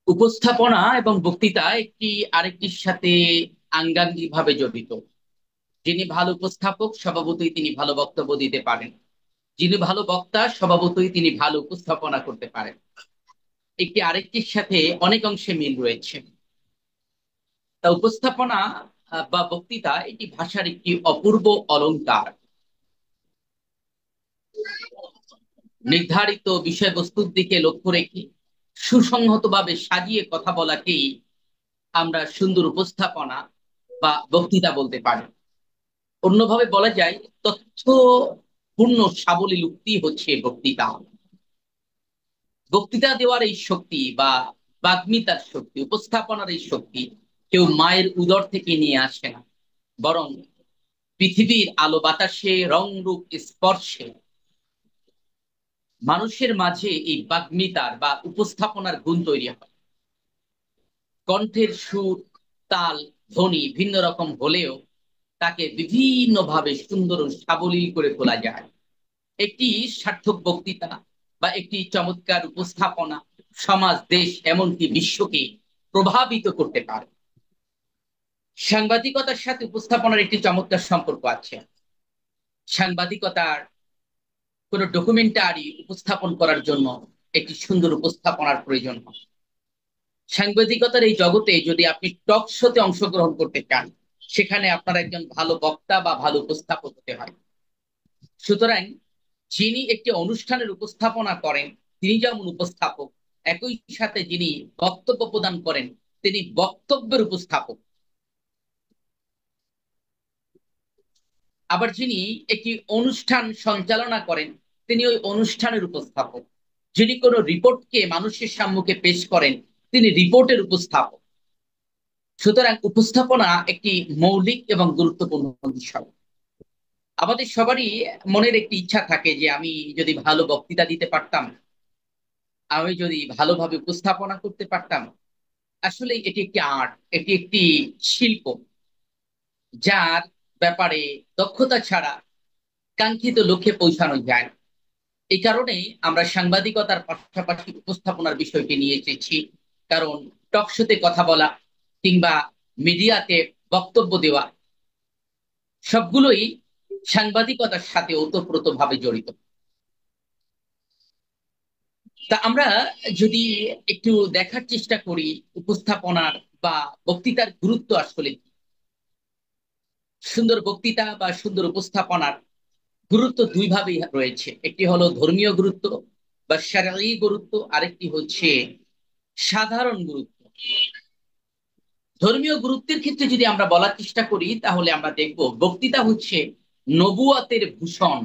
উপস্থাপনা এবং বক্তৃতা একটি আরেকটির সাথে আঙ্গাঙ্গিক ভাবে জড়িত। যিনি ভালো উপস্থাপক স্বভাবতই তিনি ভালো বক্তব্য দিতে পারেন। যিনি ভালো বক্তা স্বভাবতই তিনি ভালো উপস্থাপনা করতে পারেন। একটি আরেকটির সাথে অনেক অংশে মিল রয়েছে। তা উপস্থাপনা বা বক্তৃতা এটি ভাষার একটি অপূর্ব অলংকার। নির্ধারিত বিষয়বস্তুর দিকে লক্ষ্য রেখে সুসংহতভাবে সাজিয়ে কথা বলাকেই আমরা সুন্দর উপস্থাপনা বা বক্তৃতা বলতে পারি। অন্যভাবে বলা যায়, তথ্যপূর্ণ সাবলীল উক্তি হচ্ছে বক্তৃতা। বক্তৃতা দেওয়ার এই শক্তি বা বাগ্মিতার শক্তি, উপস্থাপনার এই শক্তি কেউ মায়ের উদর থেকে নিয়ে আসে না, বরং পৃথিবীর আলো বাতাসে রং রূপ স্পর্শে মানুষের মাঝে এই বাগ্মিতার বা উপস্থাপনার গুণ তৈরি হয়। কণ্ঠের সুর, তাল, ধ্বনি ভিন্ন রকম হলেও তাকে বিভিন্নভাবে সুন্দর ও সাবলীল করে তোলা যায়। একটি সার্থক বক্তৃতা বা একটি চমৎকার উপস্থাপনা সমাজ, দেশ, এমনকি বিশ্বকে প্রভাবিত করতে পারে। সাংবাদিকতার সাথে উপস্থাপনার একটি চমৎকার সম্পর্ক আছে। সাংবাদিকতার কোন ডকুমেন্টারি উপস্থাপন করার জন্য একটি সুন্দর উপস্থাপনার প্রয়োজন হয়। সাংবাদিকতার এই জগতে যদি আপনি টক শোতে অংশগ্রহণ করতে চান, সেখানে আপনার একজন ভালো বক্তা বা ভালো উপস্থাপক হতে হয়। সুতরাং যিনি একটি অনুষ্ঠানের উপস্থাপনা করেন তিনি যেমন উপস্থাপক, একই সাথে যিনি বক্তব্য প্রদান করেন তিনি বক্তব্যের উপস্থাপক। আবার যিনি একটি অনুষ্ঠান সঞ্চালনা করেন তিনি ওই অনুষ্ঠানের উপস্থাপক। যিনি কোনো রিপোর্টকে মানুষের সম্মুখে পেশ করেন তিনি রিপোর্টের উপস্থাপক। সুতরাং উপস্থাপনা একটি মৌলিক এবং গুরুত্বপূর্ণ বিষয়। আমাদের সবারই মনের একটি ইচ্ছা থাকে যে আমি যদি ভালো বক্তৃতা দিতে পারতাম, আমি যদি ভালোভাবে উপস্থাপনা করতে পারতাম। আসলে এটি একটি আর্ট, এটি একটি শিল্প, যার ব্যাপারে দক্ষতা ছাড়া কাঙ্ক্ষিত লক্ষ্যে পৌঁছানো যায় না। এই কারণে আমরা সাংবাদিকতার পাশাপাশি উপস্থাপনার বিষয়টি নিয়ে এসেছি। কারণ টকশোতে কথা বলা কিংবা মিডিয়াতে বক্তব্য দেওয়া সবগুলোই সাংবাদিকতার সাথে ওতপ্রোতভাবে জড়িত। তা আমরা যদি একটু দেখার চেষ্টা করি উপস্থাপনার বা বক্তৃতার গুরুত্ব আসলে কি। সুন্দর বক্তৃতা বা সুন্দর উপস্থাপনার গুরুত্ব দুই ভাবেই রয়েছে। একটি হলো ধর্মীয় গুরুত্ব বা শারঈ গুরুত্ব, আরেকটি হচ্ছে সাধারণ গুরুত্ব। ধর্মীয় গুরুত্বের ক্ষেত্রে যদি আমরা বলার চেষ্টা করি তাহলে আমরা দেখব বক্তৃতা হচ্ছে নবুয়তের ভূষণ।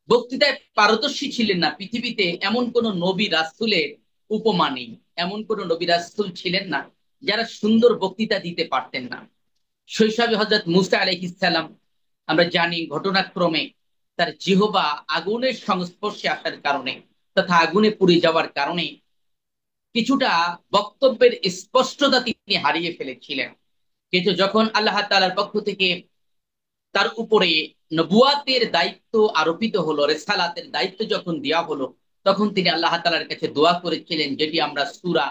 বক্তৃতায় পারদর্শী ছিলেন না পৃথিবীতে এমন কোন নবী রাসূলের উপমা নেই। এমন কোন নবী রাসূল ছিলেন না যারা সুন্দর বক্তৃতা দিতে পারতেন না। শৈশবে হযরত মুসা আলাইহিস সালাম, আমরা জানি ঘটনাক্রমে তার জিহ্বা আগুনের সংস্পর্শে আসার কারণে তথা আগুনে পুড়ে যাওয়ার কারণে কিছুটা বক্তব্যের স্পষ্টতা তিনি হারিয়ে ফেলেছিলেন। কিন্তু যখন আল্লাহ তাআলার পক্ষ থেকে তার উপরে নবুয়াতের দায়িত্ব আরোপিত হলো, রেসালাতের দায়িত্ব যখন দেওয়া হলো, তখন তিনি আল্লাহ তাআলার কাছে দোয়া করেছিলেন, যেটি আমরা সূরা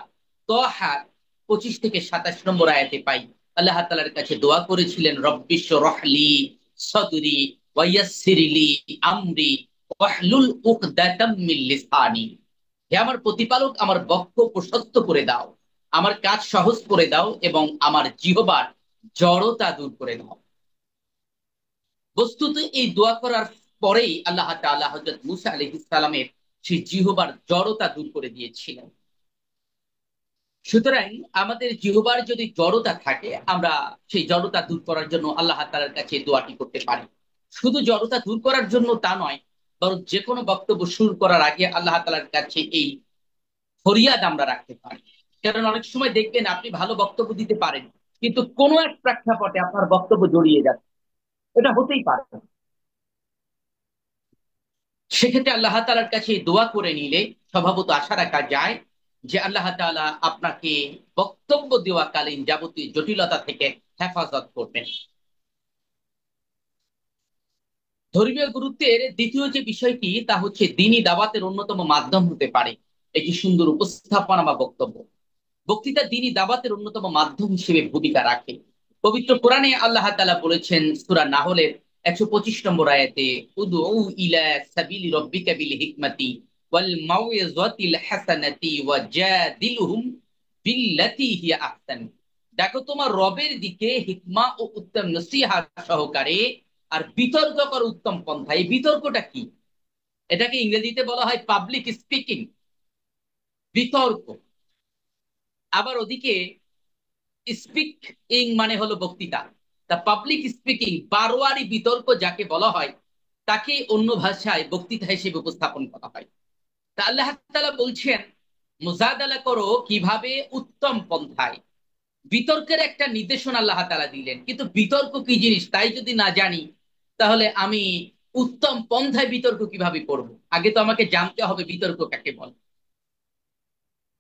তাহা 25 থেকে 27 নম্বর আয়াতে পাই। আল্লাহ তাআলার কাছে দোয়া করেছিলেন, রব্বি শরহ লি সদরি ওয়া ইয়াসসির লি আমরি ওয়াহলুল উকদাতাম মিন লিসানি। হে আমার প্রতিপালক, আমার বক্ষ প্রশস্ত করে দাও, আমার কাজ সহজ করে দাও এবং আমার জিহ্বার জড়তা দূর করে দাও। বস্তুত এই দোয়া করার পরেই আল্লাহ তাআলা হযরত মুসা আলাইহিস সালামের সেই জিহ্বার জড়তা দূর করে দিয়েছিলেন। সুতরাং আমাদের জিহ্বার যদি জড়তা থাকে, আমরা সেই জড়তা দূর করার জন্য আল্লাহ তাআলার কাছে দোয়াটি করতে পারি। শুধু জড়তা দূর করার জন্য তা নয়, বরং যে কোনো বক্তব্য শুরু করার আগে আল্লাহ তাআলার কাছে এই ফরিয়াদ আমরা রাখতে পারি। কারণ অনেক সময় দেখবেন আপনি ভালো বক্তব্য দিতে পারেন, কিন্তু কোনো এক প্রেক্ষাপটে আপনার বক্তব্য জড়িয়ে যাচ্ছে। এটা হতেই পারে। সেক্ষেত্রে আল্লাহ তাআলার কাছে দোয়া করে নিলে স্বভাবত আশা রাখা যায় যে আল্লাহ তাআলা আপনাকে বক্তব্য দেওয়াকালীন যাবতীয় জটিলতা থেকে হেফাজত করবেন। ধর্মীয় গুরুত্বের দ্বিতীয় যে বিষয়টি তা হচ্ছে দ্বীনি দাওয়াতের অন্যতম মাধ্যম হতে পারে। একটি সুন্দর উপস্থাপনা বা বক্তব্য। বক্তৃতা দ্বীনি দাওয়াতের অন্যতম মাধ্যম হিসেবে ভূমিকা রাখে। পবিত্র কোরআনে আল্লাহ তাআলা বলেছেন সূরা নাহলের 125 নম্বর আয়াতে, উদউ ইলা সাবিলি রাব্বিকা বিল হিকমাতি ওয়াল মাউইযাতিল হাসানাতি ওয়াজাদিলহুম বিল্লাতী হিয়া আহসান। দেখো তোমার রবের দিকে হিকমা ও উত্তম নসিহত সহকারে, আর বিতর্ক কর উত্তম পন্থা। এই বিতর্কটা কি? এটাকে ইংরেজিতে বলা হয় পাবলিক স্পিকিং, বিতর্ক। আবার ওদিকে স্পিকিং মানে হলো বক্তৃতা। তা পাবলিক স্পিকিং, বারোয়ারি বিতর্ক যাকে বলা হয়, তাকে অন্য ভাষায় বক্তৃতা হিসেবে উপস্থাপন করা হয়। তা আল্লাহ তাআলা বলছেন মুজাদালা করো কিভাবে উত্তম পন্থায়। বিতর্কের একটা নির্দেশনা আল্লাহ তাআলা দিলেন, কিন্তু বিতর্ক কি জিনিস তাই যদি না জানি, তাহলে আমি উত্তম পন্থায় বিতর্ক কিভাবে করব? আগে তো আমাকে জানতে হবে বিতর্ক কাকে বলে।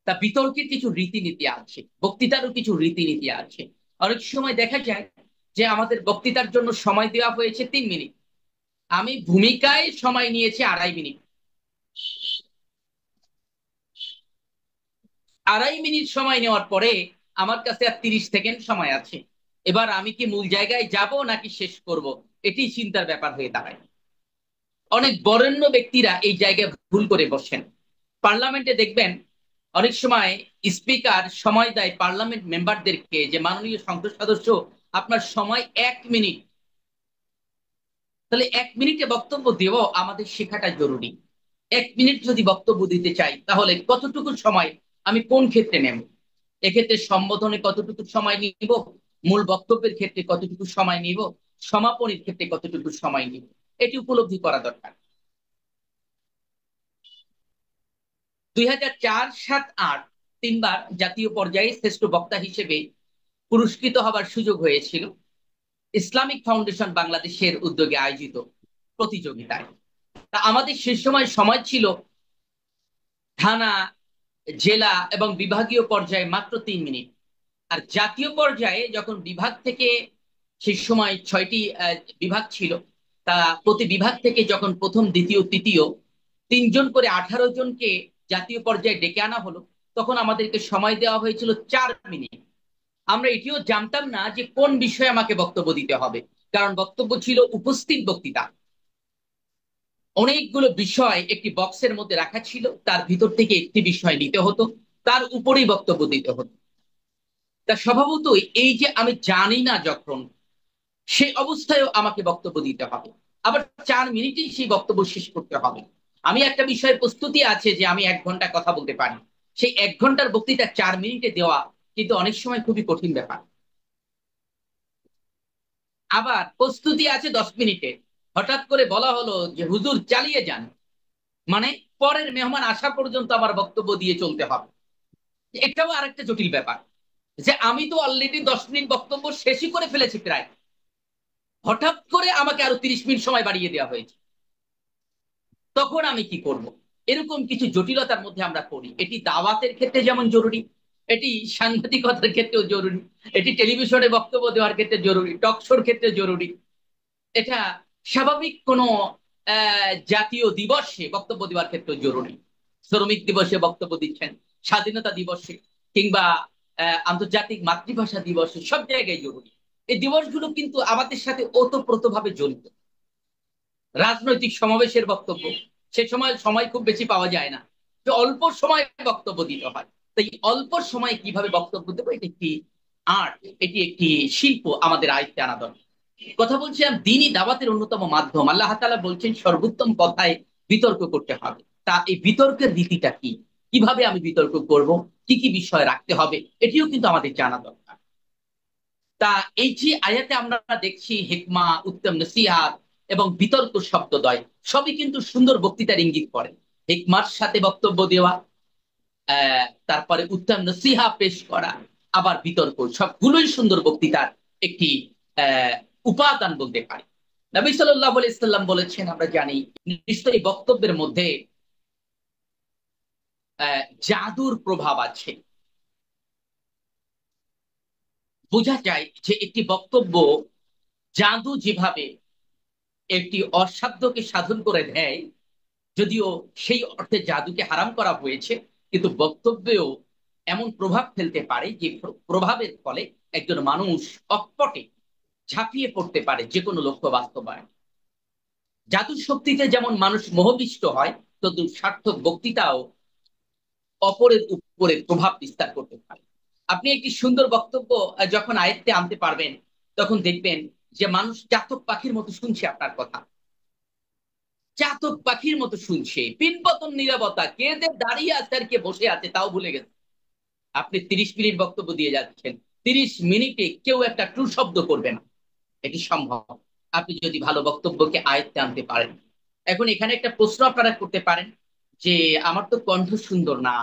তা বিতর্কের কিছু রীতিনীতি আছে, বক্তৃতারও কিছু রীতিনীতি আছে। অনেক সময় দেখা যায় যে আমাদের বক্তৃতার জন্য সময় দেওয়া হয়েছে 3 মিনিট, আমি ভূমিকায় সময় নিয়েছি 2.5 মিনিট। 2.5 মিনিট সময় নেওয়ার পরে আমার কাছে আর 30 সেকেন্ড সময় আছে। এবার আমি কি মূল জায়গায় যাব নাকি শেষ করব, এটি চিন্তার ব্যাপার হয়ে দাঁড়ায়। অনেক বরেণ্য ব্যক্তিরা এই জায়গায় ভুল করে বসেন। পার্লামেন্টে দেখবেন অনেক সময় স্পিকার সময় দেয় পার্লামেন্ট মেম্বারদেরকে যে মাননীয় সংসদ সদস্য, আপনার সময় 1 মিনিট। তাহলে 1 মিনিটে বক্তব্য দেওয়া আমাদের শেখাটা জরুরি। 1 মিনিট যদি বক্তব্য দিতে চাই, তাহলে কতটুকু সময় আমি কোন ক্ষেত্রে নেব? এক্ষেত্রে সম্বোধনে কতটুকু সময় নিব, মূল বক্তব্যের ক্ষেত্রে কতটুকু সময় নিব, সমাপনীর ক্ষেত্রে কতটুকু সময় নিব, এটি উপলব্ধি করা দরকার। 2004, 7, 8 তিনবার জাতীয় পর্যায়ে শ্রেষ্ঠ বক্তা হিসেবে পুরস্কৃত হবার সুযোগ হয়েছিল ইসলামিক ফাউন্ডেশন বাংলাদেশের উদ্যোগে আয়োজিত প্রতিযোগিতায়। তা আমাদের সে সময় সময় ছিল থানা, জেলা এবং বিভাগীয় পর্যায়ে মাত্র 3 মিনিট। আর জাতীয় পর্যায়ে যখন বিভাগ থেকে, সেই সময় 6টি বিভাগ ছিল, তা প্রতি বিভাগ থেকে যখন প্রথম, দ্বিতীয়, তৃতীয় 3 জন করে 18 জনকে জাতীয় পর্যায়ে ডেকে আনা হলো, তখন আমাদেরকে সময় দেওয়া হয়েছিল 4 মিনিট। আমরা এটিও জানতাম না যে কোন বিষয়ে আমাকে বক্তব্য দিতে হবে, কারণ বক্তব্য ছিল উপস্থিত বক্তৃতা। অনেকগুলো বিষয় একটি বক্সের মধ্যে রাখা ছিল, তার ভিতর থেকে একটি বিষয় নিতে হতো, তার উপরেই বক্তব্য দিতে হতো। তা স্বভাবতই এই যে আমি জানি না যখন, সেই অবস্থায়ও আমাকে বক্তব্য দিতে হবে, আবার 4 মিনিটেই সেই বক্তব্য শেষ করতে হবে। আমি একটা বিষয়ের প্রস্তুতি আছে যে আমি 1 ঘন্টা কথা বলতে পারি, সেই 1 ঘন্টার বক্তৃতা 4 মিনিটে দেওয়া কিন্তু অনেক সময় খুবই কঠিন ব্যাপার। আবার প্রস্তুতি আছে 10 মিনিটে, হঠাৎ করে বলা হলো যে হুজুর চালিয়ে যান, মানে পরের মেহমান আসা পর্যন্ত আমার বক্তব্য দিয়ে চলতে হবে। এটাও আরেকটা জটিল ব্যাপার, যে আমি তো অলরেডি 10 মিনিট বক্তব্য শেষই করে ফেলেছি প্রায়, হঠাৎ করে আমাকে আরো 30 মিনিট সময় বাড়িয়ে দেওয়া হয়েছে। তখন আমি কি করব? এরকম কিছু জটিলতার মধ্যে আমরা পড়ি। এটি দাওয়াতের ক্ষেত্রে যেমন জরুরি, এটি সাংবাদিকতার ক্ষেত্রেও জরুরি, এটি টেলিভিশনে বক্তব্য দেওয়ার ক্ষেত্রে জরুরি, টক শোর ক্ষেত্রে জরুরি। এটা স্বাভাবিক কোনো জাতীয় দিবসে বক্তব্য দেওয়ার ক্ষেত্রে জরুরি। শ্রমিক দিবসে বক্তব্য দিচ্ছেন, স্বাধীনতা দিবসে, কিংবা আন্তর্জাতিক মাতৃভাষা দিবসে, সব জায়গায় জরুরি। এই দিবসগুলো কিন্তু আমাদের সাথে ওতপ্রোতভাবে জড়িত। রাজনৈতিক সমাবেশের বক্তব্য, সে সময় সময় খুব বেশি পাওয়া যায় না, যে অল্প সময় বক্তব্য দিতে হয়। তাই অল্প সময়ে কিভাবে বক্তব্য দেবো, এটি একটি আর্ট, এটি একটি শিল্প আমাদের আয়ত্তে আনা দরকার। কথা বলছিলাম দ্বীনি দাওয়াতের অন্যতম মাধ্যম। আল্লাহ তাআলা বলছেন সর্বোত্তম কথায় বিতর্ক করতে হবে। তা এই বিতর্কের রীতিটা কি, কিভাবে আমি বিতর্ক করব, কি কি বিষয় রাখতে হবে, এটিও কিন্তু আমাদের জানা দরকার। তা এই যে আয়াতে আমরা দেখছি হিকমা, উত্তম নসিহাত এবং বিতর্ক শব্দদ্বয়, সবই কিন্তু সুন্দর বক্তৃতার ইঙ্গিত করে। হিকমার সাথে বক্তব্য দেওয়া, তারপরে উত্তম নসিহা পেশ করা, আবার বিতর্ক, সবগুলোই সুন্দর বক্তৃতার একটি উপাদান বলতে পারি। নবী সাল্লাল্লাহু আলাইহি সাল্লাম বলেছেন, আমরা জানি, নিশ্চয়ই বক্তব্যের মধ্যে জাদুর প্রভাব আছে। বোঝা যায় যে একটি বক্তব্য জাদু যেভাবে একটি অসাধ্যকে সাধন করে দেয়, যদিও সেই অর্থে জাদুকে হারাম করা হয়েছে, কিন্তু বক্তব্যেও এমন প্রভাব ফেলতে পারে যে প্রভাবের ফলে একজন মানুষ অকপটে ঝাঁপিয়ে পড়তে পারে যে কোনো লক্ষ্য বাস্তবায়ন। জাদুর শক্তিতে যেমন মানুষ মোহবিষ্ট হয়, তদ্রুপ সার্থক বক্তৃতাও অপরের উপরে প্রভাব বিস্তার করতে পারে। আপনি একটি সুন্দর বক্তব্য যখন আয়ত্তে আনতে পারবেন, তখন দেখবেন যে মানুষ চাতক পাখির মতো শুনছে আপনার কথা, চাতক পাখির মতো শুনছে, পিনপতন নীরবতা, কে যে দাঁড়িয়ে আছে আর কে বসে আছে তাও ভুলে গেছে। আপনি 30 মিনিট বক্তব্য দিয়ে যাচ্ছেন, 30 মিনিটে কেউ একটা ট্রু শব্দ করবে না। এটি সম্ভব আপনি যদি ভালো বক্তব্যকে আয়ত্তে আনতে পারেন। এখন এখানে একটা প্রশ্ন আপনারা করতে পারেন যে আমার তো কণ্ঠ সুন্দর না।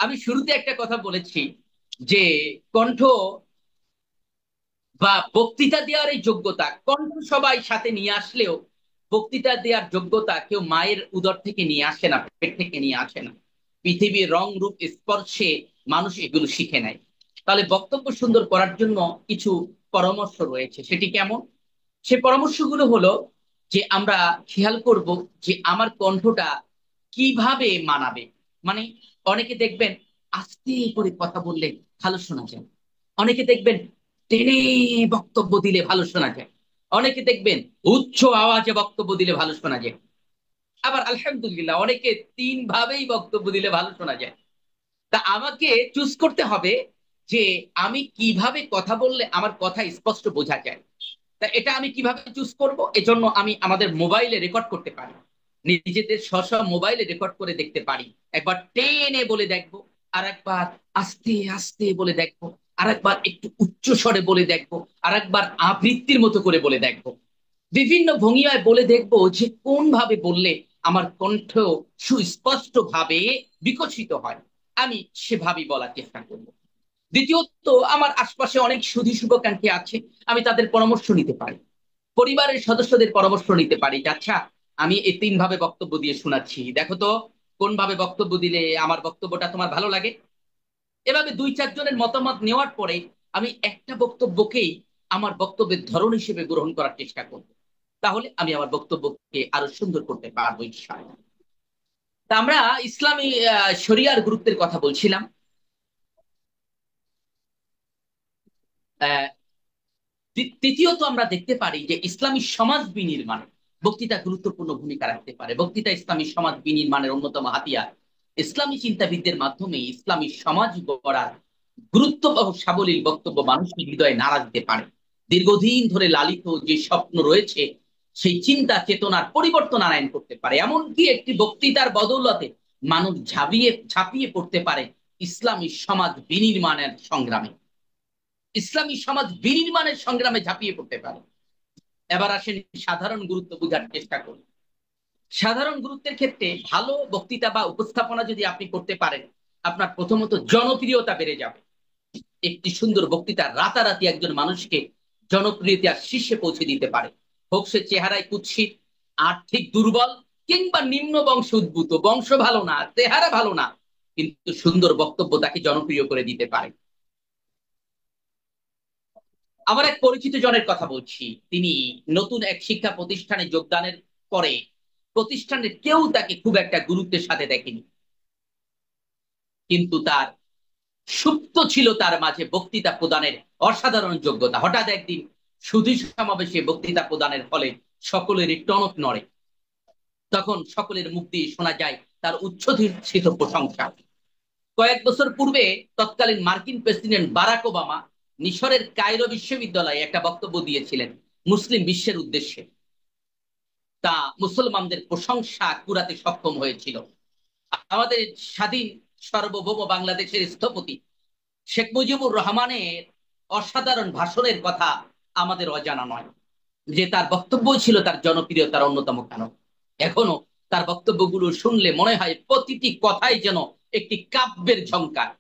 আমি শুরুতে একটা কথা বলেছি যে কণ্ঠ বা বক্তৃতা দেওয়ার এই যোগ্যতা, কণ্ঠ সবাই সাথে নিয়ে আসলেও বক্তৃতা দেওয়ার যোগ্যতা কেউ মায়ের উদর থেকে নিয়ে আসে না, পেট থেকে নিয়ে আসে না। পৃথিবীর রং রূপ স্পর্শে মানুষ এগুলো শিখে নেয়। তাহলে বক্তব্য সুন্দর করার জন্য কিছু পরামর্শ রয়েছে। সেটি কেমন? সে পরামর্শগুলো হলো যে আমরা খেয়াল করব যে আমার কণ্ঠটা কিভাবে মানাবে। মানে অনেকে দেখবেন আস্তে করে কথা বললে ভালো শোনা যায়, অনেকে দেখবেন টেনে বক্তব্য দিলে ভালো শোনা যায়, অনেকে দেখবেন উচ্চ আওয়াজে বক্তব্য দিলে ভালো শোনা যায়, আবার আলহামদুলিল্লাহ অনেকে 3 ভাবেই বক্তব্য দিলে ভালো শোনা যায়। তা আমাকে চুজ করতে হবে যে আমি কিভাবে কথা বললে আমার কথা স্পষ্ট বোঝা যায়। তা এটা আমি কিভাবে চুজ করব? এজন্য আমি আমাদের মোবাইলে রেকর্ড করতে পারি, নিজেদের স্ব মোবাইলে রেকর্ড করে দেখতে পারি। একবার টেনে বলে দেখবো, আর একবার আস্তে আস্তে বলে দেখবো, আর একবার একটু উচ্চ স্বরে বলে দেখবো, আর একবার আবৃত্তির মতো করে বলে দেখবো। বিভিন্ন ভঙ্গিমায় বলে দেখবো যে কোন ভাবে বললে আমার কণ্ঠ সুস্পষ্ট ভাবে বিকশিত হয়। আমি সেভাবেই বলার চেষ্টা করব। দ্বিতীয়ত, আমার আশপাশে অনেক সুধী শুভাকাঙ্ক্ষী আছে, আমি তাদের পরামর্শ নিতে পারি, পরিবারের সদস্যদের পরামর্শ নিতে পারি যে আচ্ছা, আমি এই 3 ভাবে বক্তব্য দিয়ে শোনাচ্ছি, দেখো তো কোন ভাবে বক্তব্য দিলে আমার বক্তব্যটা তোমার ভালো লাগে। এভাবে 2-4 জনের মতামত নেওয়ার পরে আমি একটা বক্তব্যকেই আমার বক্তব্যের ধরন হিসেবে গ্রহণ করার চেষ্টা করব। তাহলে আমি আমার বক্তব্যকে আরো সুন্দর করতে পারবো ইনশাআল্লাহ। তা আমরা ইসলামী শরিয়ার গুরুত্বের কথা বলছিলাম। আহ তৃতীয়ত, আমরা দেখতে পারি যে ইসলামী সমাজ বিনির্মাণে বক্তৃতা গুরুত্বপূর্ণ ভূমিকা রাখতে পারে। বক্তৃতা ইসলামী সমাজ বিনির্মাণের অন্যতম হাতিয়ার। ইসলামী চিন্তাবিদদের মাধ্যমে ইসলামী সমাজ গড়ার গুরুত্ব ও সাবলীল বক্তব্য মানুষের হৃদয়ে নাড়া দিতে পারে। দীর্ঘদিন ধরে লালিত যে স্বপ্ন রয়েছে সেই চিন্তা চেতনার পরিবর্তন আনয়ন করতে পারে। এমনকি একটি বক্তৃতার বদৌলতে মানুষ ঝাঁপিয়ে ঝাঁপিয়ে পড়তে পারে ইসলামী সমাজ বিনির্মাণের সংগ্রামে, ইসলামী সমাজ বিনির্মাণের সংগ্রামে ঝাঁপিয়ে পড়তে পারে। এবার আসেন সাধারণ গুরুত্ব বোঝার চেষ্টা করি। সাধারণ গুরুত্বের ক্ষেত্রে ভালো বক্তৃতা বা উপস্থাপনা যদি আপনি করতে পারেন, আপনার প্রথমত জনপ্রিয়তা বেড়ে যাবে। একটি সুন্দর বক্তৃতা রাতারাতি একজন মানুষকে জনপ্রিয়তার শীর্ষে পৌঁছে দিতে পারে। হোক সে চেহারায় কুৎসিত, আর্থিক দুর্বল, কিংবা নিম্ন বংশ উদ্ভূত, বংশ ভালো না, চেহারা ভালো না, কিন্তু সুন্দর বক্তব্য তাকে জনপ্রিয় করে দিতে পারে। আমার এক পরিচিত জনের কথা বলছি। তিনি নতুন এক শিক্ষা প্রতিষ্ঠানে যোগদানের পরে প্রতিষ্ঠানের কেউ তাকে খুব একটা গুরুত্বের সাথে দেখেনি, কিন্তু তার সুপ্ত ছিল তার মাঝে বক্তৃতা প্রদানের অসাধারণ যোগ্যতা। হঠাৎ একদিন সুধী সমাবেশে বক্তৃতা প্রদানের ফলে সকলেরই টনক নড়ে। তখন সকলের মুখ দিয়ে শোনা যায় তার উচ্ছ্বসিত প্রশংসা। কয়েক বছর পূর্বে তৎকালীন মার্কিন প্রেসিডেন্ট বারাক ওবামা মিশরের কায়রো বিশ্ববিদ্যালয়ে একটা বক্তব্য দিয়েছিলেন মুসলিম বিশ্বের উদ্দেশ্যে। তা মুসলমানদের প্রশংসা কুড়াতে সক্ষম হয়েছিল। আমাদের স্বাধীন সার্বভৌম বাংলাদেশের স্থপতি শেখ মুজিবুর রহমানের অসাধারণ ভাষণের কথা আমাদের অজানা নয়, যে তার বক্তব্য ছিল তার জনপ্রিয়তার অন্যতম কারণ। এখনো তার বক্তব্যগুলো শুনলে মনে হয় প্রতিটি কথাই যেন একটি কাব্যের ঝংকার,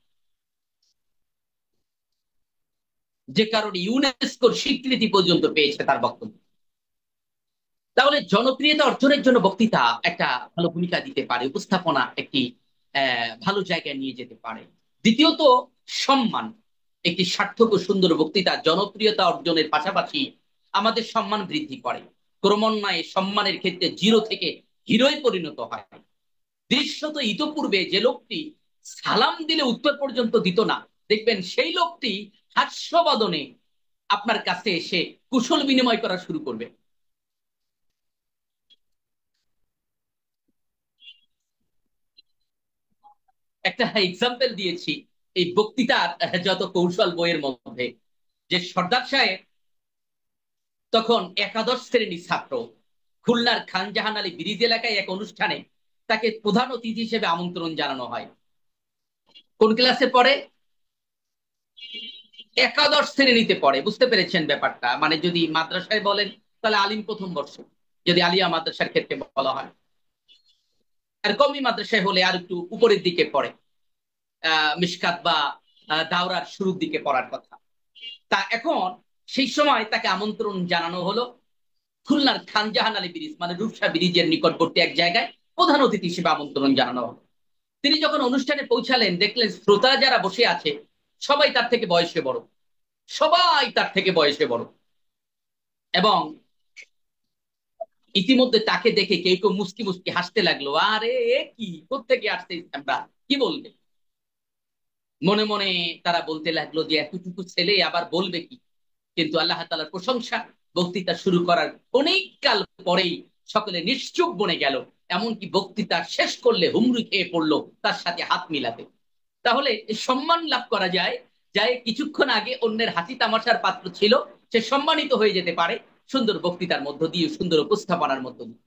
যে কারণে ইউনেস্কোর স্বীকৃতি পর্যন্ত পেয়েছে তার বক্তব্য। তাহলে জনপ্রিয়তা অর্জনের জন্য বক্তৃতা একটা ভালো ভূমিকা দিতে পারে, উপস্থাপনা একটি ভালো জায়গায় নিয়ে যেতে পারে। দ্বিতীয়ত, সম্মান। একটি সার্থক ও সুন্দর বক্তৃতা জনপ্রিয়তা অর্জনের পাশাপাশি আমাদের সম্মান বৃদ্ধি করে। ক্রমান্বয়ে সম্মানের ক্ষেত্রে জিরো থেকে হিরোয় পরিণত হয়। দৃশ্যত ইতপূর্বে যে লোকটি সালাম দিলে উত্তর পর্যন্ত দিত না, দেখবেন সেই লোকটি হাস্যবদনে আপনার কাছে এসে কুশল বিনিময় করা শুরু করবে। একটা এক্সাম্পল দিয়েছি এই বক্তৃতার যত কৌশল বইয়ের মধ্যে, যে সর্দার সাহেব তখন একাদশ শ্রেণীর ছাত্র, খুলনার খানজাহান আলী ব্রিজ এলাকায় এক অনুষ্ঠানে তাকে প্রধান অতিথি হিসেবে আমন্ত্রণ জানানো হয়। কোন ক্লাসে পড়ে? একাদশ শ্রেণীতে পড়ে। বুঝতে পেরেছেন ব্যাপারটা? মানে যদি মাদ্রাসায় বলেন তাহলে আলিম প্রথম বর্ষ, যদি আলিয়া মাদ্রাসার ক্ষেত্রে বলা হয়। আর কমি মাদ্রাসায় হলে আর একটু উপরের দিকে পড়ে, মিশকাত বা দাওরার শুরুর দিকে পড়ার কথা। তা এখন সেই সময় তাকে আমন্ত্রণ জানানো হলো খুলনার খানজাহান আলী ব্রিজ মানে রূপসা ব্রিজের নিকটবর্তী এক জায়গায় প্রধান অতিথি হিসেবে আমন্ত্রণ জানানো হলো। তিনি যখন অনুষ্ঠানে পৌঁছালেন, দেখলেন শ্রোতা যারা বসে আছে সবাই তার থেকে বয়সে বড়, সবাই তার থেকে বয়সে বড়। এবং ইতিমধ্যে তাকে দেখে কেউ কেউ মুস্কি মুস্কি হাসতে লাগলো, আরে এ কি, কোত্থেকে আসছে আমরা, কি বলবে। মনে মনে তারা বলতে লাগলো যে এতটুকু ছেলে আবার বলবে কি। কিন্তু আল্লাহ তাআলার প্রশংসা, বক্তৃতা শুরু করার অনেক কাল পরেই সকলে নিশ্চুপ বনে গেল। এমনকি বক্তৃতা শেষ করলে হুমড়ি খেয়ে পড়লো তার সাথে হাত মিলাতে। তাহলে সম্মান লাভ করা যায়, যাই কিছুক্ষণ আগে অন্যের হাসি তামাশার পাত্র ছিল, সে সম্মানিত হয়ে যেতে পারে সুন্দর বক্তৃতার মধ্য দিয়ে, সুন্দর উপস্থাপনার মধ্য দিয়ে।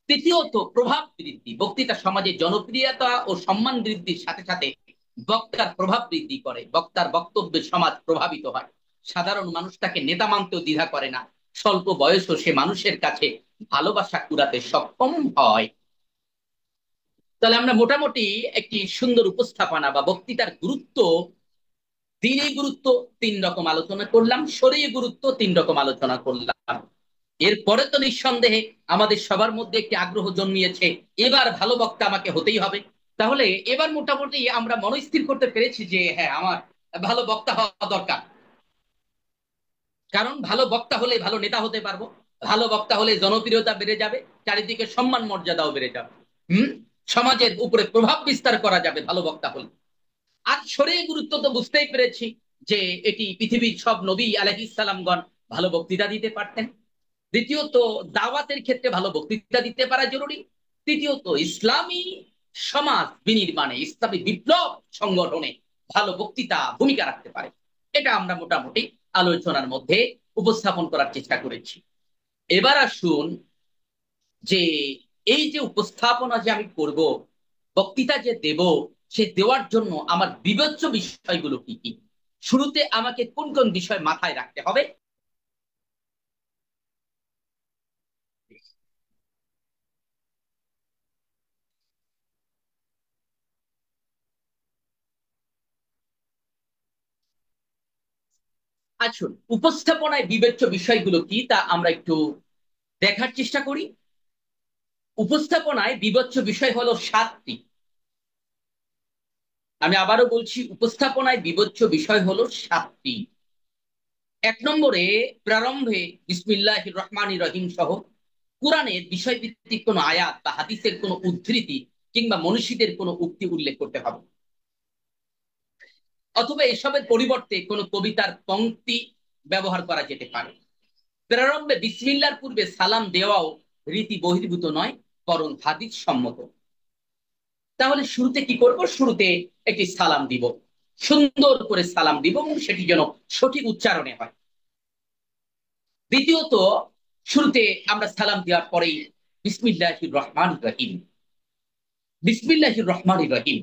তৃতীয়ত, প্রভাব বৃদ্ধি। বক্তৃতা সমাজে জনপ্রিয়তা ও সম্মান বৃদ্ধির সাথে সাথে বক্তার প্রভাব বৃদ্ধি করে। বক্তার বক্তব্যে সমাজ প্রভাবিত হয়। সাধারণ মানুষ তাকে নেতা মানতেও দ্বিধা করে না। স্বল্প বয়সও সে মানুষের কাছে ভালোবাসা কুড়াতে সক্ষম হয়। তাহলে আমরা মোটামুটি একটি সুন্দর উপস্থাপনা বা বক্তৃতার গুরুত্ব, দিনই গুরুত্ব তিন রকম আলোচনা করলাম, শরীয় গুরুত্ব তিন রকম আলোচনা করলাম। এরপরে তো নিঃসন্দেহে আমাদের সবার মধ্যে একটি আগ্রহ জন্মিয়েছে, এবার ভালো বক্তা আমাকে হতেই হবে। তাহলে এবার মোটামুটি আমরা মনস্থির করতে পেরেছি যে হ্যাঁ, আমার ভালো বক্তা হওয়া দরকার। কারণ ভালো বক্তা হলে ভালো নেতা হতে পারবো, ভালো বক্তা হলে জনপ্রিয়তা বেড়ে যাবে, চারিদিকে সম্মান মর্যাদাও বেড়ে যাবে। হম। সমাজের উপরে প্রভাব বিস্তার করা যাবে ভালো বক্তা হলে। আর শরীরের গুরুত্ব তো বুঝতেই পেরেছি যে এটি পৃথিবীর সব নবী আলাইহিস সালামগণ ভালো বক্তৃতা দিতে পারতেন। দ্বিতীয়ত, দাওয়াতের ক্ষেত্রে ভালো বক্তৃতা দিতে পারা জরুরি। তৃতীয়ত, ইসলামী সমাজ বিনির্মাণে, ইসলামী বিপ্লব সংগঠনে ভালো বক্তৃতা ভূমিকা রাখতে পারে। এটা আমরা মোটামুটি আলোচনার মধ্যে উপস্থাপন করার চেষ্টা করেছি। এবার আসুন যে এই যে উপস্থাপনা যে আমি করব, বক্তৃতা যে দেব, সে দেওয়ার জন্য আমার বিবেচ্য বিষয়গুলো কি কি, শুরুতে আমাকে কোন কোন বিষয় মাথায় রাখতে হবে। আসুন, উপস্থাপনায় বিবেচ্য বিষয়গুলো কি তা আমরা একটু দেখার চেষ্টা করি। উপস্থাপনায় বিবেচ্য বিষয় হলো সাতটি। আমি আবারও বলছি, উপস্থাপনায় বিবেচ্য বিষয় হলো সাতটি। এক নম্বরে, প্রারম্ভে বিসমিল্লাহির রহমানির রহিম সহ কোরআনের বিষয়ভিত্তিক কোনো আয়াত বা হাদিসের কোনো উদ্ধৃতি কিংবা মনীষীদের কোনো উক্তি উল্লেখ করতে হবে। অথবা এসবের পরিবর্তে কোনো কবিতার পংক্তি ব্যবহার করা যেতে পারে। প্রারম্ভে বিসমিল্লার পূর্বে সালাম দেওয়াও রীতি বহির্ভূত নয়, বরং হাদিস সম্মত। তাহলে শুরুতে কি করব? শুরুতে একটি সালাম দিব, সুন্দর করে সালাম দিব এবং সেটি যেন সঠিক উচ্চারণে হয়। দ্বিতীয়ত, শুরুতে আমরা সালাম দেওয়ার পরেই বিসমিল্লাহির রহমানির রহিম, বিসমিল্লাহির রহমানির রহিম,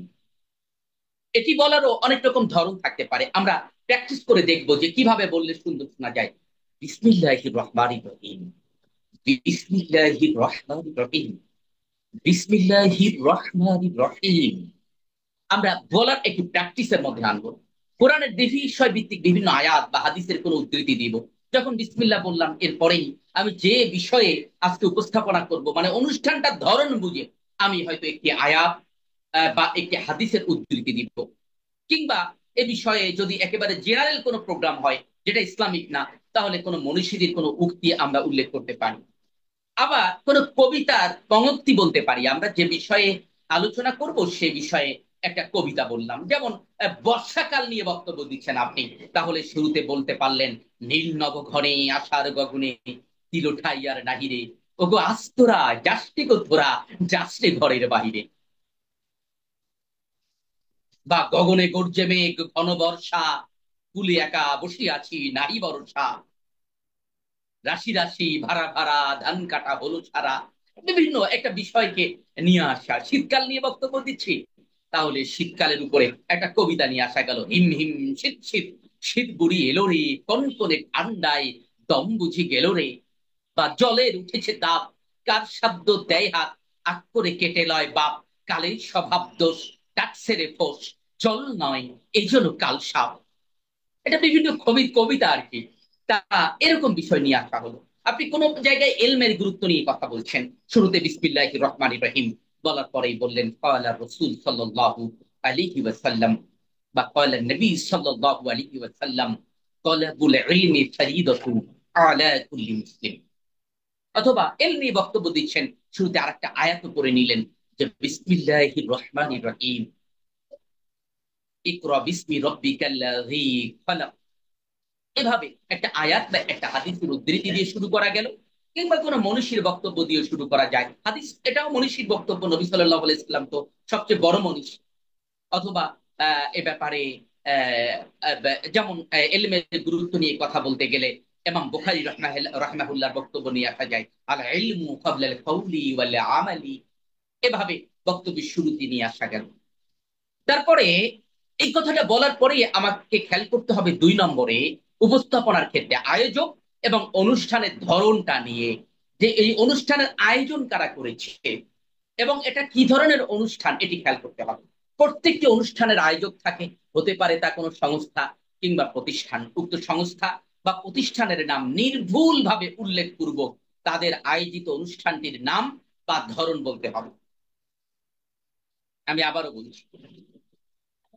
এটি বলারও অনেক রকম ধরন থাকতে পারে। আমরা প্র্যাকটিস করে দেখবো যে কিভাবে বললে সুন্দর শোনা যায়। বিসমিল্লাহির রহমানির রহিম, বিসমিল্লাহির রহমানির রহিম, বিসমিল্লাহির রহমানির রহিম। আমরা বলার একটি প্র্যাকটিসের মধ্যে আনবো। কোরআনের বিষয় ভিত্তিক বিভিন্ন আয়াত বা হাদিসের কোনো উদ্ধৃতি দিব। যখন বিসমিল্লাহ বললাম, এরপরেই আমি যে বিষয়ে আজকে উপস্থাপনা করব, মানে অনুষ্ঠানটার ধরন বুঝে আমি হয়তো একটি আয়াত বা একটি হাদিসের উদ্ধৃতি দিব। কিংবা এ বিষয়ে যদি একেবারে জেনারেল কোনো প্রোগ্রাম হয় যেটা ইসলামিক না, তাহলে কোনো মনীষীদের কোনো উক্তি আমরা উল্লেখ করতে পারি। আবার কোনো কবিতার পঙ্ক্তি বলতে পারি আমরা, যে বিষয়ে আলোচনা করব সে বিষয়ে একটা কবিতা বললাম। যেমন বর্ষাকাল নিয়ে বক্তব্য দিচ্ছেন আপনি, তাহলে শুরুতে বলতে পারলেন, নীল নভ ঘনে আষাঢ় গগনে তিল ঠাইয়ার নাহিরে, ওগো আস্তরা যাস্তি গো তোরা যাস্তে ঘরের বাহিরে। বা গগনে গর্জে মেঘ ঘন বর্ষা, কুলে একা বসিয়াছি নাহি ভরসা, রাশি রাশি ভাড়া ভাড়া ধান কাটা হলো ছাড়া। বিভিন্ন একটা বিষয়কে নিয়ে আসা। শীতকাল নিয়ে বক্তব্য দিচ্ছি, তাহলে শীতকালের উপরে একটা কবিতা নিয়ে আসা গেল। হিম হিম শীত শীত, শীত বুড়ি এলো রে, কনকনে ঠান্ডায় দম বুঝি গেল রে। বা জলের উঠেছে দাপ, কার শব্দ দেয় হাত, আক করে কেটে লয় বাপ, কালের স্বভাব দোষ, ডাকছে রে ফোঁস, জল নয় এই জন্য কাল সাপ। এটা বিভিন্ন কবির কবিতা আর কি। তা এরকম বিষয় নিয়ে আসা হলো। আপনি কোন জায়গায় এলমের গুরুত্ব নিয়ে কথা বলছেন, শুরুতে বিসমিল্লাহির রহমানির রহিম বলার পরেই বললেন ক্বালা রাসূল সাল্লাল্লাহু আলাইহি ওয়াসাল্লাম, বা ক্বালা নবী সাল্লাল্লাহু আলাইহি ওয়াসাল্লাম, তালাবুল ইলমি ফরিদাতুন আলা কুল্লি মুসলিম। অথবা এল নিয়ে বক্তব্য দিচ্ছেন, শুরুতে আরেকটা আয়াত পড়ে নিলেন যে বিসমিল্লাহির রহমানির রহিম, ইকরা বিসমি রাব্বিকাল্লাযী খালাক। এভাবে একটা আয়াত বা একটা হাদিসের উদ্ধৃতি দিয়ে শুরু করা গেল, কিংবা কোনো মনীষীর বক্তব্য দিয়ে শুরু করা যায়। হাদিস এটাও মনীষীর বক্তব্য, নবী সাল্লাল্লাহু আলাইহি সাল্লাম তো সবচেয়ে বড় মনীষী। অথবা এ ব্যাপারে যেমন এলমের গুরুত্ব নিয়ে কথা বলতে গেলে ইমাম বুখারী রাহমাহুল্লাহর বক্তব্য নিয়ে আসা যায়, আল ইলমু ক্বাবলাল কওলি ওয়াল আমালি। এভাবে বক্তব্যের শুরুতে নিয়ে আসা গেল। তারপরে এই কথাটা বলার পরে আমাকে খেয়াল করতে হবে 2 নম্বরে, উপস্থাপনার ক্ষেত্রে আয়োজক এবং অনুষ্ঠানের ধরনটা নিয়ে, যে এই অনুষ্ঠানের আয়োজন কারা করেছে এবং এটা কি ধরনের অনুষ্ঠান এটি খেয়াল করতে হবে। প্রত্যেকটি অনুষ্ঠানের আয়োজক থাকে, হতে পারে তা কোনো সংস্থা কিংবা প্রতিষ্ঠান। উক্ত সংস্থা বা প্রতিষ্ঠানের নাম নির্ভুলভাবে উল্লেখপূর্বক তাদের আয়োজিত অনুষ্ঠানটির নাম বা ধরন বলতে হবে। আমি আবারও বলছি,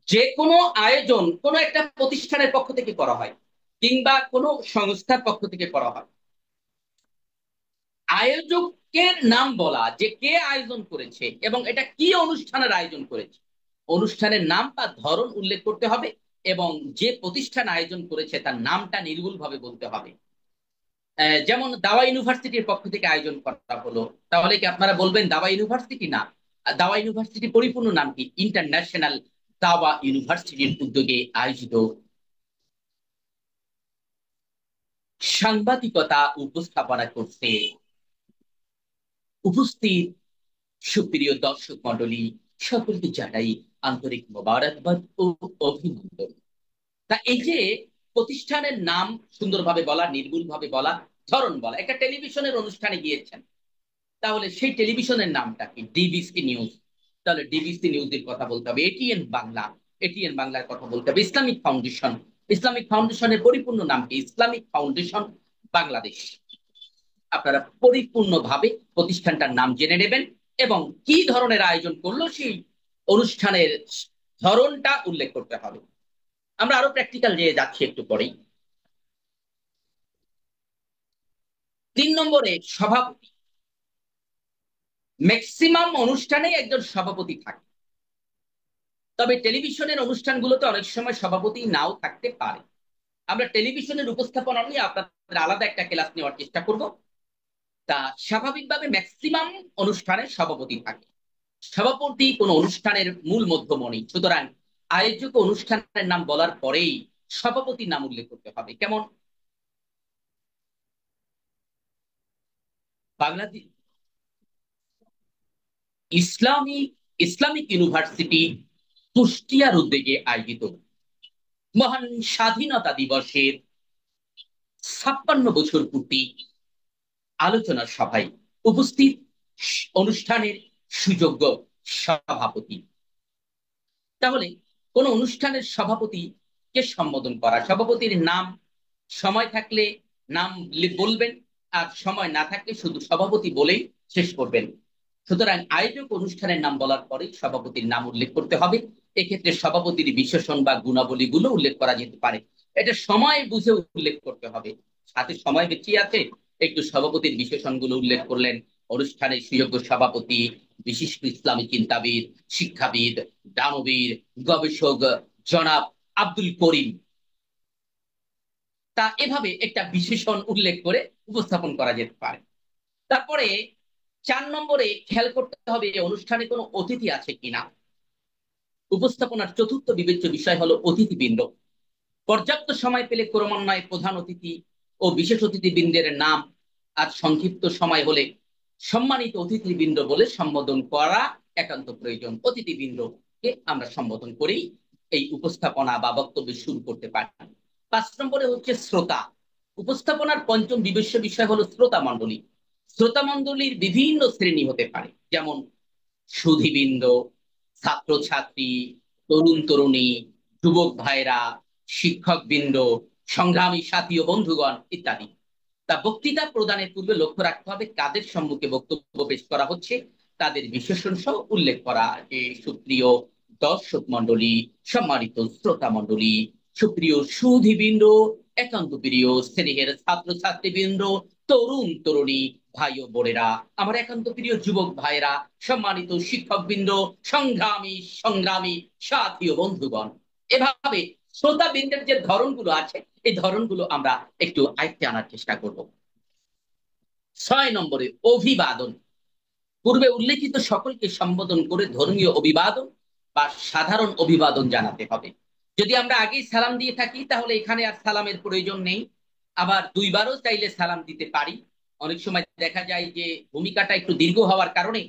যে কোনো আয়োজন কোনো একটা প্রতিষ্ঠানের পক্ষ থেকে করা হয় কিংবা কোনো সংস্থার পক্ষ থেকে করা হয়, আয়োজকের নাম বলা, যে কে আয়োজন করেছে এবং এটা কি অনুষ্ঠানের আয়োজন করেছে, অনুষ্ঠানের নাম বা ধরন উল্লেখ করতে হবে, এবং যে প্রতিষ্ঠান আয়োজন করেছে তার নামটা নির্ভুল ভাবে বলতে হবে। যেমন দাওয়া ইউনিভার্সিটির পক্ষ থেকে আয়োজন করা হলো, তাহলে কি আপনারা বলবেন দাওয়া ইউনিভার্সিটি? না, দাওয়া ইউনিভার্সিটি পরিপূর্ণ নাম কি? ইন্টারন্যাশনাল দাওয়া ইউনিভার্সিটির উদ্যোগে আয়োজিত সাংবাদিকতা উপস্থাপনা করছে। উপস্থিত সুপ্রিয় দর্শক মন্ডলী, সকলকে জানাই আন্তরিক মোবারকবাদ ও অভিনন্দন। তা এই যে প্রতিষ্ঠানের নাম সুন্দরভাবে বলা, নির্ভুল ভাবে বলা, ধরন বলা। একটা টেলিভিশনের অনুষ্ঠানে গিয়েছেন, তাহলে সেই টেলিভিশনের নামটা কি? ডিবিসি নিউজ, তাহলে ডিবিসি নিউজের কথা বলতে হবে। এটিএন বাংলা, এটিএন বাংলার কথা বলতে হবে। ইসলামিক ফাউন্ডেশন, ইসলামিক ফাউন্ডেশনের পরিপূর্ণ নাম কি? Islamic foundation Bangladesh. আপনারা পরিপূর্ণভাবে প্রতিষ্ঠানটার নাম জেনে নেবেন এবং কি ধরনের আয়োজন করলো সেই অনুষ্ঠানের ধরনটা উল্লেখ করতে হবে। আমরা আরো প্র্যাকটিক্যাল যে যাচ্ছি একটু পরেই। 3 নম্বরে সভাপতি। ম্যাক্সিমাম অনুষ্ঠানে একজন সভাপতি থাকে, তবে টেলিভিশনের অনুষ্ঠানগুলোতে অনেক সময় সভাপতি নাও থাকতে পারে। আমরা টেলিভিশনের উপস্থাপনা নিয়ে আপনাদের আলাদা একটা ক্লাস নেওয়ার চেষ্টা করব। তা স্বাভাবিকভাবে ম্যাক্সিমাম অনুষ্ঠানে সভাপতি থাকে। সভাপতি কোন অনুষ্ঠানের মূল মধ্যমণি, সুতরাং আয়োজক অনুষ্ঠানের নাম বলার পরেই সভাপতির নাম উল্লেখ করতে হবে। কেমন? বাংলাদেশ ইসলামিক ইউনিভার্সিটি কুষ্টিয়ার উদ্যোগে আয়োজিত মহান স্বাধীনতা দিবসের 56 বছর পূর্তি আলোচনা সভায় উপস্থিত অনুষ্ঠানের সুযোগ্য সভাপতি। তাহলে কোন অনুষ্ঠানের সভাপতিকে সম্বোধন করা, সভাপতির নাম সময় থাকলে নাম বলবেন, আর সময় না থাকলে শুধু সভাপতি বলেই শেষ করবেন। সুতরাং আয়োজক অনুষ্ঠানের নাম বলার পরে সভাপতির নাম উল্লেখ করতে হবে। এক্ষেত্রে সভাপতির বিশেষণ বা গুণাবলী গুলো উল্লেখ করা যেতে পারে। এটা সময় বুঝে উল্লেখ করতে হবে, হাতে সময় বেঁচে আছে, একটু সভাপতির বিশেষণ গুলো উল্লেখ করলেন। অনুষ্ঠানের সুযোগ্য সভাপতি, বিশিষ্ট ইসলামী চিন্তাবিদ, শিক্ষাবিদ, দানবীর, গবেষক জনাব আব্দুল করিম। তা এভাবে একটা বিশেষণ উল্লেখ করে উপস্থাপন করা যেতে পারে। তারপরে 4 নম্বরে খেয়াল করতে হবে অনুষ্ঠানে কোনো অতিথি আছে কিনা। উপস্থাপনার চতুর্থ বিবেচ্য বিষয় হলো অতিথিবৃন্দ। পর্যাপ্ত সময় পেলে ক্রমান্বয়ে প্রধান অতিথি ও বিশেষ অতিথিবৃন্দের নাম আর সংক্ষিপ্ত সময় হলে সম্মানিত অতিথিবৃন্দ বলে সম্বোধন করা একান্ত প্রয়োজন। অতিথিবৃন্দকে আমরা সম্বোধন করেই এই উপস্থাপনা বা বক্তব্য শুরু করতে পারি। 5 নম্বরে হচ্ছে শ্রোতা। উপস্থাপনার পঞ্চম বিবেচ্য বিষয় হলো শ্রোতা মণ্ডলী। শ্রোতা মণ্ডলীর বিভিন্ন শ্রেণী হতে পারে, যেমন সুধীবৃন্দ, ছাত্রছাত্রী, তরুণ তরুণী, যুবক ভাইরা, শিক্ষকবৃন্দ, সংগ্রামী সাথী ও বন্ধুগণ ইত্যাদি। তা বক্তৃতা প্রদানের পূর্বে লক্ষ্য রাখতে হবে কাদের সম্মুখে বক্তব্য পেশ করা হচ্ছে, তাদের বিশেষণ সহ উল্লেখ করা। যে সুপ্রিয় দর্শক মন্ডলী, সম্মানিত শ্রোতা মন্ডলী, সুপ্রিয় সুধীবৃন্দ, একান্ত প্রিয় স্নেহের ছাত্রছাত্রীবৃন্দ, তরুণ তরুণী, ভাই ও বোনেরা, আমার একান্ত প্রিয় যুবক ভাইরা, সম্মানিত শিক্ষকবৃন্দ, সংগ্রামী সংগ্রামী সাথী ও বন্ধুগণ। এভাবে শ্রোতাবৃন্দের যে ধরনগুলো আছে, এই ধরনগুলো আমরা একটু আয়ত্তে আনার চেষ্টা করব। 6 নম্বরে অভিবাদন। পূর্বে উল্লেখিত সকলকে সম্বোধন করে ধর্মীয় অভিবাদন বা সাধারণ অভিবাদন জানাতে হবে। যদি আমরা আগেই সালাম দিয়ে থাকি তাহলে এখানে আর সালামের প্রয়োজন নেই। আবার দুইবারও চাইলে সালাম দিতে পারি। অনেক সময় দেখা যায় যে ভূমিকাটা একটু দীর্ঘ হওয়ার কারণে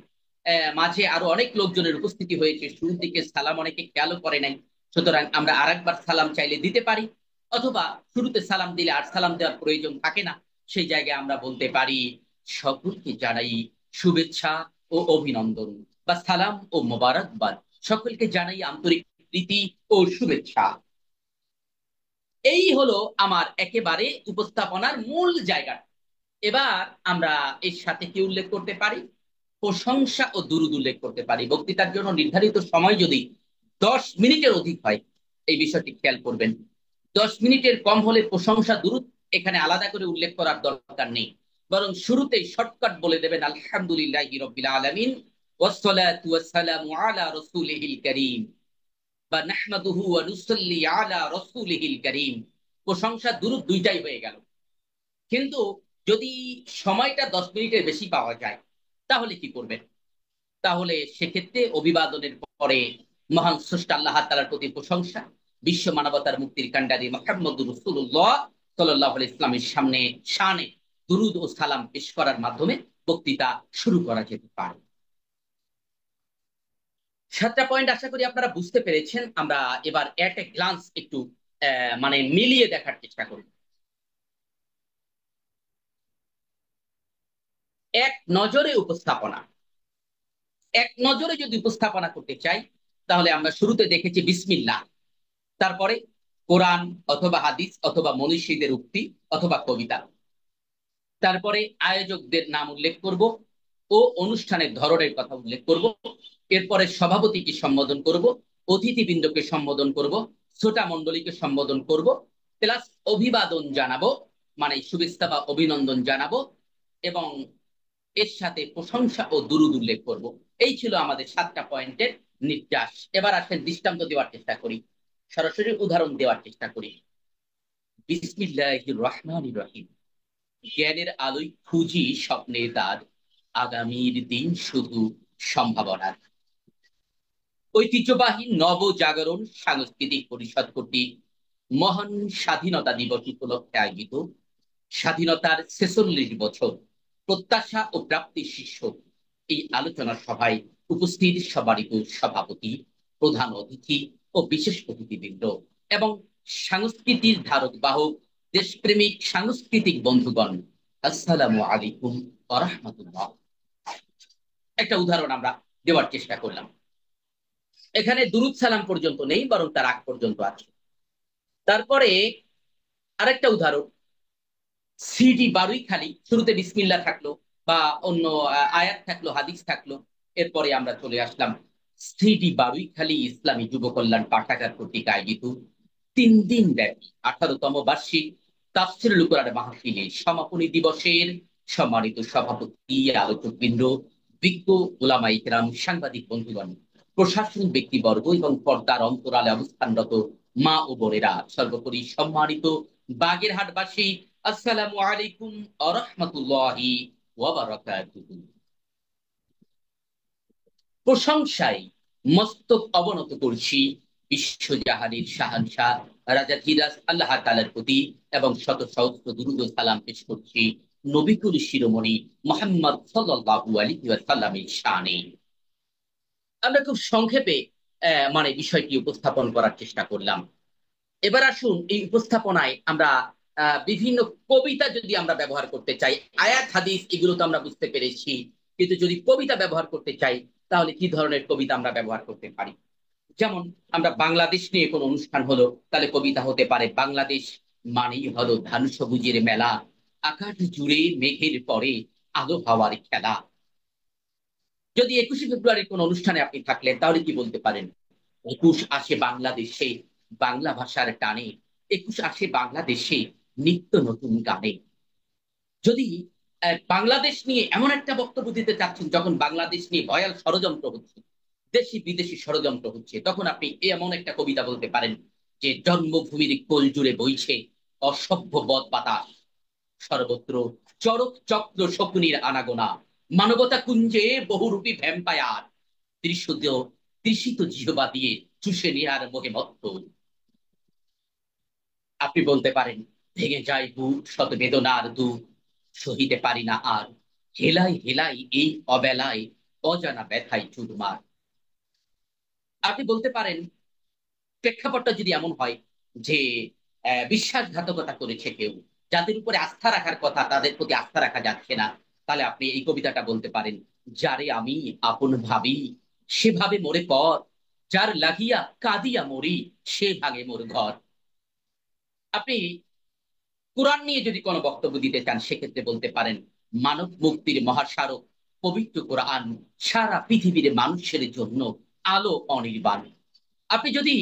মাঝে আরো অনেক লোকজনের উপস্থিতি হয়েছে, শুরুর দিকে সালাম অনেকে খেয়ালও করে নাই। সুতরাং আমরা আরেকবার সালাম চাইলে দিতে পারি, অথবা শুরুতে সালাম দিলে আর সালাম দেওয়ার প্রয়োজন থাকে না। সেই জায়গায় আমরা বলতে পারি সকলকে জানাই শুভেচ্ছা ও অভিনন্দন, বা সালাম ও মোবারকবাদ। সকলকে জানাই আন্তরিক প্রীতি ও শুভেচ্ছা। এই হলো আমার একেবারে উপস্থাপনার মূল জায়গা। এবার আমরা এর সাথে কি উল্লেখ করতে পারি? প্রশংসা ও দুরূদ উল্লেখ করতে পারি। বক্তৃতার জন্য নির্ধারিত সময় যদি 10 মিনিটের অধিক হয়, এই বিষয়টি খেয়াল করবেন। 10 মিনিটের কম হলে প্রশংসা দুরূদ এখানে আলাদা করে উল্লেখ করার দরকার নেই, বরং শুরুতেই শর্টকাট বলে দেবেন আলহামদুলিল্লাহি রাব্বিল আলামিন ওয়াসসালাতু ওয়াসসালামু আলা রাসূলিহিল কারীম, বা নাহমাদুহু ওয়া নুসাল্লি আলা রাসূলিহিল কারীম। প্রশংসা দুরূদ দুইটাই হয়ে গেল। কিন্তু যদি সময়টা 10 মিনিটের বেশি পাওয়া যায় তাহলে কি করবেন? তাহলে সেক্ষেত্রে অভিবাদনের পরে মহান স্রষ্টা আল্লাহ তাআলার প্রতি প্রশংসা, বিশ্ব মানবতার মুক্তির কাণ্ডারি মুহাম্মদুর রাসূলুল্লাহ সাল্লাল্লাহু আলাইহি ইসলামের সামনে শানে দুরূদ ও সালাম পেশ করার মাধ্যমে বক্তৃতা শুরু করা যেতে পারে। 7টা পয়েন্ট আশা করি আপনারা বুঝতে পেরেছেন। আমরা এবার এট এ গ্লান্স একটু মানে মিলিয়ে দেখার চেষ্টা করি। এক নজরে উপস্থাপনা। এক নজরে যদি উপস্থাপনা করতে চাই তাহলে আমরা শুরুতে দেখেছি বিসমিল্লাহ, তারপরে কোরআন অথবা হাদিস অথবা মনীষীদের উক্তি অথবা কবিতা, তারপরে আয়োজকদের নাম উল্লেখ করব ও অনুষ্ঠানের ধরনের কথা উল্লেখ করব, এরপরে সভাপতিকে সম্বোধন করব, অতিথিবৃন্দকে সম্বোধন করব, শ্রোতা মণ্ডলীকে সম্বোধন করব, প্লাস অভিবাদন জানাবো, মানে শুভেচ্ছা বা অভিনন্দন জানাবো, এবং এর সাথে প্রশংসা ও দুরূদ উল্লেখ করব। এই ছিল আমাদের 7টা পয়েন্টের নির্যাস। এবার আসেন দৃষ্টান্ত দেওয়ার চেষ্টা করি, সরাসরি উদাহরণ দেওয়ার চেষ্টা করি। বিসমিল্লাহির রহমানির রহিম। জ্ঞানের আলোয় খুঁজি স্বপ্নের দ্বার, আগামীর দিন শুধু সম্ভাবনার। ঐতিহ্যবাহী নবজাগরণ সাংস্কৃতিক পরিষদ কর্তৃক মহান স্বাধীনতা দিবস উপলক্ষে আয়োজিত স্বাধীনতার 46 বছর প্রত্যাশা ও প্রাপ্তির শীর্ষক এই আলোচনা সভায় উপস্থিত সবারিত সভাপতি, প্রধান অতিথি ও বিশেষ অতিথিবৃন্দ এবং সংস্কৃতির ধারক বাহক দেশপ্রেমিক সাংস্কৃতিক বন্ধুগণ, আসসালামু আলাইকুম ওয়া রাহমাতুল্লাহ। একটা উদাহরণ আমরা দেওয়ার চেষ্টা করলাম। এখানে দুরূদ সালাম পর্যন্ত নেই, বরং তার আগ পর্যন্ত আছে। তারপরে আরেকটা উদাহরণ, সিডি বারুইখালী, শুরুতে বিসমিল্লাহ থাকলো বা অন্য আয়াত থাকলো, হাদিস থাকলো, এরপরে আমরা চলে আসলাম সিডি বারুইখালী ইসলামী যুব কল্যাণ পাঠাগার কর্তৃক আয়োজিত 3 দিন ব্যাপী 18তম বার্ষিক তাফসীরুল কোরআন মাহফিলের সমাপনী দিবসের সম্মানিত সভাপতি, আলোচকবৃন্দ, বিজ্ঞ ওলামায়ে কেরাম, সাংবাদিক বন্ধুগণ, প্রশাসনিক ব্যক্তিবর্গ এবং পর্দার অন্তরালে অবস্থানরত মা ও বোনেরা, সর্বোপরি সম্মানিত বাগেরহাটবাসী, আসসালামু আলাইকুম ওয়া রাহমাতুল্লাহি ওয়া বারাকাতুহু। প্রশংসায় মস্তক অবনত করছি বিশ্বজাহানের শাহানশাহ রাজা ধীরাজ আল্লাহ তাআলার প্রতি, এবং শত সহস্র দুরূদ ও সালাম পেশ করছি নবিকুল শিরোমণি মুহাম্মদ সাল্লাল্লাহু আলাইহি ওয়াসাল্লামের শানে। আমরা খুব সংক্ষেপে বিষয়টি উপস্থাপন করার চেষ্টা করলাম। এবার আসুন, এই উপস্থাপনায় আমরা বিভিন্ন কবিতা যদি আমরা ব্যবহার করতে চাই, আয়াত হাদিস এগুলো তো আমরা বুঝতে পেরেছি, কিন্তু যদি কবিতা ব্যবহার করতে চাই তাহলে কি ধরনের কবিতা আমরা ব্যবহার করতে পারি। যেমন আমরা বাংলাদেশ নিয়ে কোনো অনুষ্ঠান হলো, তাহলে কবিতা হতে পারে, বাংলাদেশ মানেই হলো ধান সবুজের মেলা, আকাশ জুড়ে মেঘের পরে আলো হাওয়ার খেলা। যদি 21শে ফেব্রুয়ারির কোন অনুষ্ঠানে আপনি থাকলেন, তাহলে কি বলতে পারেন? 21 আসে বাংলাদেশে বাংলা ভাষার টানে, 21 আসে বাংলাদেশে নিত্য নতুন গানে। যদি বাংলাদেশ নিয়ে এমন একটা বক্তব্য দিতে চাচ্ছেন যখন বাংলাদেশ নিয়ে ভয়াল ষড়যন্ত্র হচ্ছে, দেশি বিদেশি ষড়যন্ত্র হচ্ছে, তখন আপনি এমন একটা কবিতা বলতে পারেন যে জন্মভূমির কোল জুড়ে বইছে অসভ্য বদ বাতাস, সর্বত্র চরক চক্র শকুনির আনাগোনা, মানবতা কুঞ্জে বহুরূপী ভ্যাম্পায়ার, ত্রিশুদ তৃষিত জিহ্বা দিয়ে চুষে নেয়ার মোহে মত্ত। আপনি বলতে পারেন ভেঙে যায় বুক শত বেদনার দুঃখ, সহিতে পারি না আর, হেলাই হেলাই এই অবেলায় অজানা ব্যথায় চুরমার। আপনি বলতে পারেন প্রেক্ষাপটটা যদি এমন হয় যে বিশ্বাসঘাতকতা করেছে কেউ, যাদের উপরে আস্থা রাখার কথা তাদের প্রতি আস্থা রাখা যাচ্ছে না, তাহলে আপনি এই কবিতাটা বলতে পারেন, যারে আমি আপন ভাবি সেভাবে মোরে পর, যার লাগিয়া কাঁদিয়া মরি সে ভাঙে মোর ঘর। আপনি কোরআন নিয়ে যদি কোনো বক্তব্য দিতে চান, সেক্ষেত্রে বলতে পারেন, মানব মুক্তির মহাস্মারক পবিত্র কোরআন সারা পৃথিবীর মানুষের জন্য আলো অনির্বাণ। আপনি যদি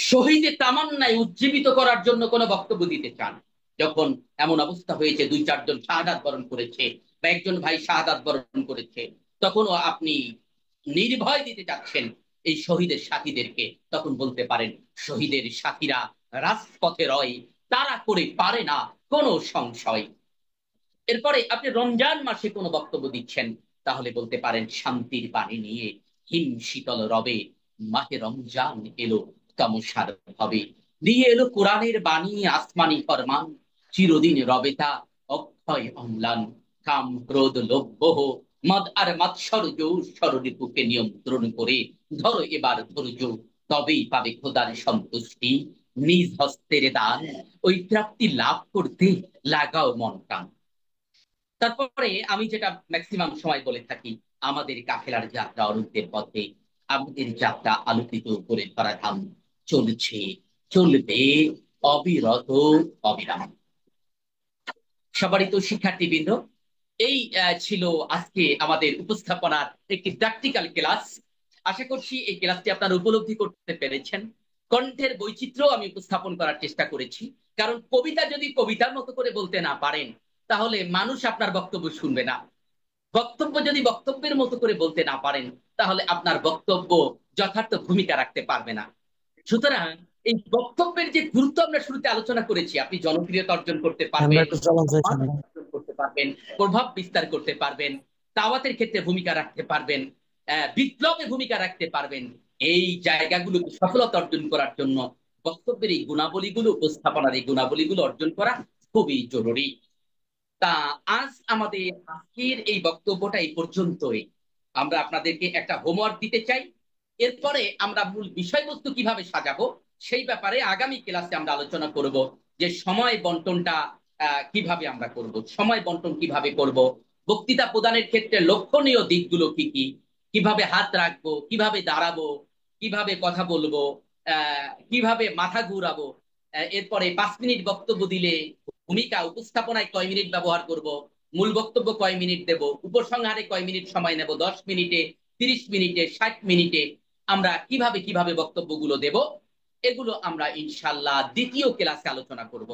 শহীদের তামান্নায় উজ্জীবিত করার জন্য কোনো বক্তব্য দিতে চান, যখন এমন অবস্থা হয়েছে 2-4 জন শাহাদাত বরণ করেছে বা একজন ভাই শাহাদাত বরণ করেছে, তখনও আপনি নির্ভয় দিতে চাচ্ছেন এই শহীদের সাথীদেরকে, তখন বলতে পারেন, শহীদের সাথীরা রাজপথে রয়, তারা করে পারে না কোনো সংশয়। এরপরে আপনি রমজান মাসে কোনো বক্তব্য দিচ্ছেন, তাহলে বলতে পারেন, শান্তির বাণী নিয়ে হিম শীতল রবে মাহে রমজান এলো তমসার হবে, দিয়ে এলো কোরআনের বাণী আসমানি ফরমান, চিরদিন রবে তা অক্ষয় অম্লান, কাম ক্রোধ লোভ মোহ মদ আর মাৎসর্য ষড়রিপুকে নিয়ন্ত্রণ করে ধরো এবার ধৈর্য, তবেই পাবে খোদার সন্তুষ্টি, নিজ হস্তের দান ওই প্রাপ্তি লাভ করতে লাগাও মন প্রাণ। তারপরে আমি যেটা ম্যাক্সিমাম সময় বলে থাকি, আমাদের কাফেলার যাত্রা অরুণের পথে, আমাদের যাত্রা আলোকিত করে ধরাধাম চলছে, চলবে অবিরত অবিরাম। সবারই তো শিক্ষার্থীবৃন্দ, এই ছিল আজকে আমাদের উপস্থাপনার একটি প্র্যাকটিক্যাল ক্লাস। আশা করছি এই ক্লাসটি আপনারা উপলব্ধি করতে পেরেছেন। কণ্ঠের বৈচিত্র্য আমি উপস্থাপন করার চেষ্টা করেছি, কারণ কবিতা যদি কবিতার মতো করে বলতে না পারেন, তাহলে মানুষ আপনার বক্তব্য শুনবে না। বক্তব্য যদি বক্তব্যের মতো করে বলতে না পারেন, তাহলে আপনার বক্তব্য যথার্থ ভূমিকা রাখতে পারবে না। সুতরাং এই বক্তব্যের যে গুরুত্ব আমরা শুরুতে আলোচনা করেছি, আপনি জনপ্রিয়তা অর্জন করতে পারবেন, অর্জন করতে পারবেন, প্রভাব বিস্তার করতে পারবেন, দাওয়াতের ক্ষেত্রে ভূমিকা রাখতে পারবেন, বিপ্লবে ভূমিকা রাখতে পারবেন। এই জায়গাগুলোকে সফলতা অর্জন করার জন্য বক্তব্যের এই গুণাবলীগুলো, উপস্থাপনার এই গুণাবলীগুলো অর্জন করা খুবই জরুরি। তা আজ আমাদের আজকের এই বক্তব্যটা এই পর্যন্তই। আমরা আপনাদেরকে একটা হোমওয়ার্ক দিতে চাই, এরপরে আমরা মূল বিষয়বস্তু কিভাবে সাজাবো সেই ব্যাপারে আগামী ক্লাসে আমরা আলোচনা করব, যে সময় বন্টনটা কিভাবে আমরা করব, সময় বন্টন কিভাবে করব, বক্তৃতা প্রদানের ক্ষেত্রে লক্ষণীয় দিকগুলো কি কি, কিভাবে হাত রাখবো, কিভাবে দাঁড়াবো, কিভাবে কথা বলবো, কিভাবে মাথা ঘুরাবো, এরপরে 5 মিনিট বক্তব্য দিলে ভূমিকা উপস্থাপনায় কয় মিনিট ব্যবহার করব, মূল বক্তব্য কয় মিনিট দেব, উপসংহারে কয় মিনিট সময় নেব, 10 মিনিটে, 30 মিনিটে, 60 মিনিটে আমরা কিভাবে কিভাবে বক্তব্যগুলো দেব, এগুলো আমরা ইনশাল্লাহ দ্বিতীয় ক্লাসে আলোচনা করব।